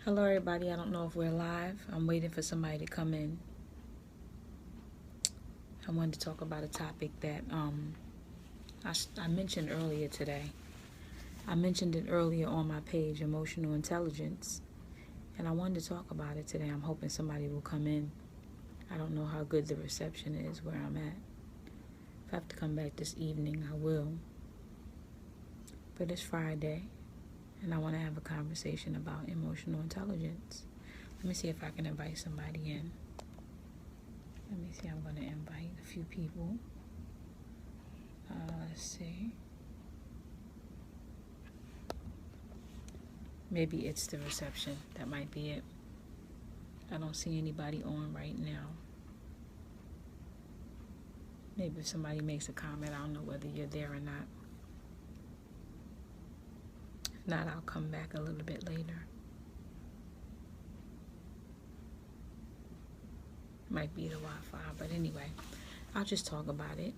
Hello, everybody. I don't know if we're live. I'm waiting for somebody to come in. I wanted to talk about a topic that I mentioned earlier today. I mentioned it earlier on my page, emotional intelligence, and I wanted to talk about it today. I'm hoping somebody will come in. I don't know how good the reception is where I'm at. If I have to come back this evening, I will. But it's Friday, and I want to have a conversation about emotional intelligence. Let me see if I can invite somebody in. Let me see. I'm going to invite a few people. Let's see. Maybe it's the reception. That might be it. I don't see anybody on right now. Maybe if somebody makes a comment, I don't know whether you're there or not. If not, I'll come back a little bit later. Might be the Wi-Fi, but anyway, I'll just talk about it.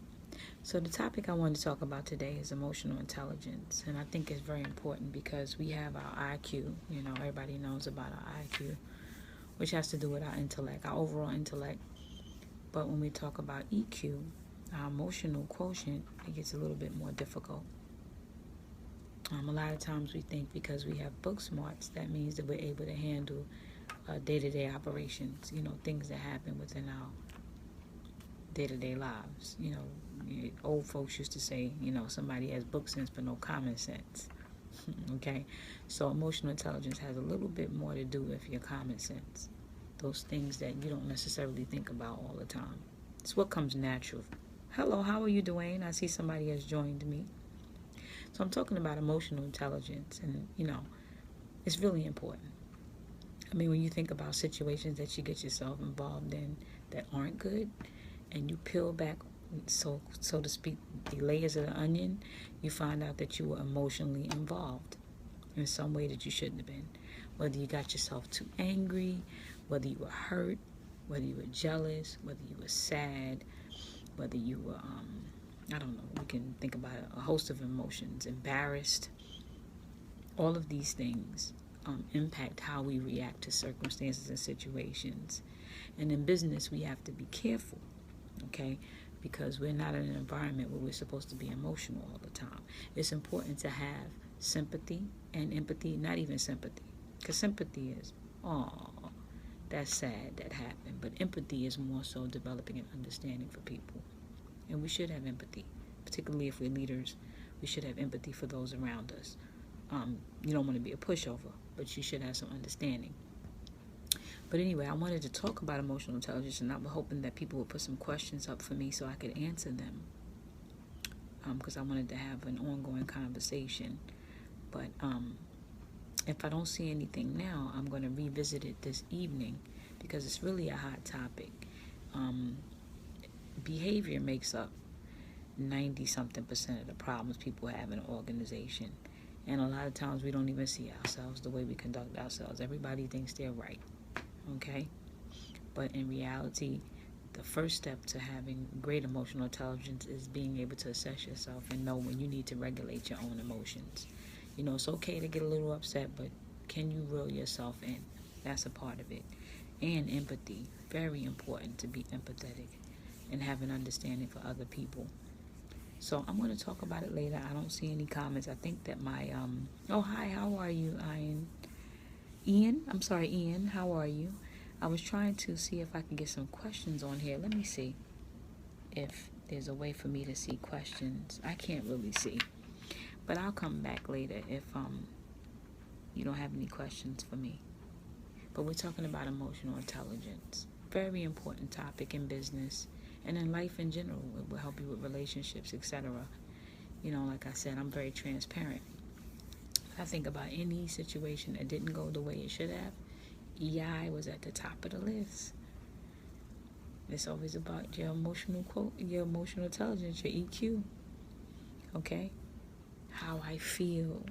So the topic I wanted to talk about today is emotional intelligence, and I think it's very important because we have our IQ. You know, everybody knows about our IQ, which has to do with our intellect, our overall intellect. But when we talk about EQ, our emotional quotient, it gets a little bit more difficult. A lot of times we think because we have book smarts, that means that we're able to handle day-to-day operations, things that happen within our day-to-day lives. Old folks used to say, somebody has book sense but no common sense. Okay? So emotional intelligence has a little bit more to do with your common sense. Those things that you don't necessarily think about all the time. It's what comes natural. Hello, how are you, Dwayne? I see somebody has joined me. So I'm talking about emotional intelligence, and, it's really important. I mean, when you think about situations that you get yourself involved in that aren't good, and you peel back, so to speak, the layers of the onion, you find out that you were emotionally involved in some way that you shouldn't have been. Whether you got yourself too angry, whether you were hurt, whether you were jealous, whether you were sad, whether you were, I don't know, we can think about a host of emotions, embarrassed. All of these things impact how we react to circumstances and situations. And in business, we have to be careful, okay? Because we're not in an environment where we're supposed to be emotional all the time. It's important to have sympathy and empathy, not even sympathy. Because sympathy is, oh, that's sad that happened. But empathy is more so developing an understanding for people. And we should have empathy, particularly if we're leaders. We should have empathy for those around us. You don't want to be a pushover, but you should have some understanding. But anyway, I wanted to talk about emotional intelligence, and I'm hoping that people would put some questions up for me so I could answer them. Because I wanted to have an ongoing conversation. But if I don't see anything now, I'm going to revisit it this evening because it's really a hot topic. Behavior makes up 90-something% of the problems people have in an organization. And a lot of times we don't even see ourselves the way we conduct ourselves. Everybody thinks they're right, okay? But in reality, the first step to having great emotional intelligence is being able to assess yourself and know when you need to regulate your own emotions. It's okay to get a little upset, but can you reel yourself in? That's a part of it. And empathy, very important to be empathetic and have an understanding for other people. So I'm going to talk about it later. I don't see any comments. I think that my, oh, hi, how are you, Ian, how are you? I was trying to see if I can get some questions on here. Let me see if there's a way for me to see questions. I can't really see. But I'll come back later if you don't have any questions for me. But we're talking about emotional intelligence. Very important topic in business and in life in general. It will help you with relationships, etc. Like I said, I'm very transparent. I think about any situation that didn't go the way it should have, EI was at the top of the list. It's always about your emotional intelligence, your EQ. Okay? How I feel.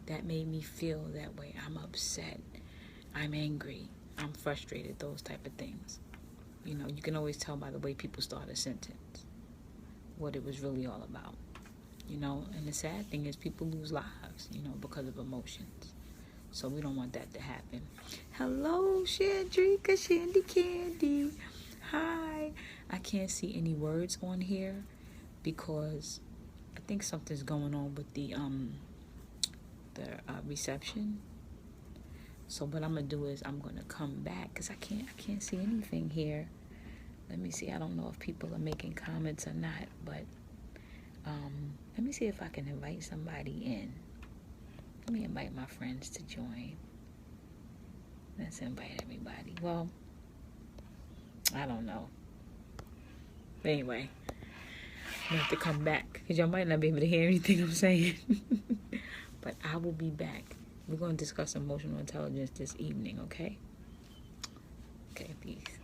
That made me feel that way. I'm upset. I'm angry. I'm frustrated. Those type of things. You can always tell by the way people start a sentence what it was really all about. And the sad thing is people lose lives, because of emotions. So we don't want that to happen. Hello, Shandrika, Shandy Candy. Hi. I can't see any words on here because I think something's going on with the reception. So what I'm gonna do is I'm gonna come back because I can't see anything here. Let me see. I don't know if people are making comments or not, but let me see if I can invite somebody in. Let me invite my friends to join. Let's invite everybody. Well, I don't know. But anyway, I have to come back because y'all might not be able to hear anything I'm saying. But I will be back. We're going to discuss emotional intelligence this evening, okay? Okay, peace.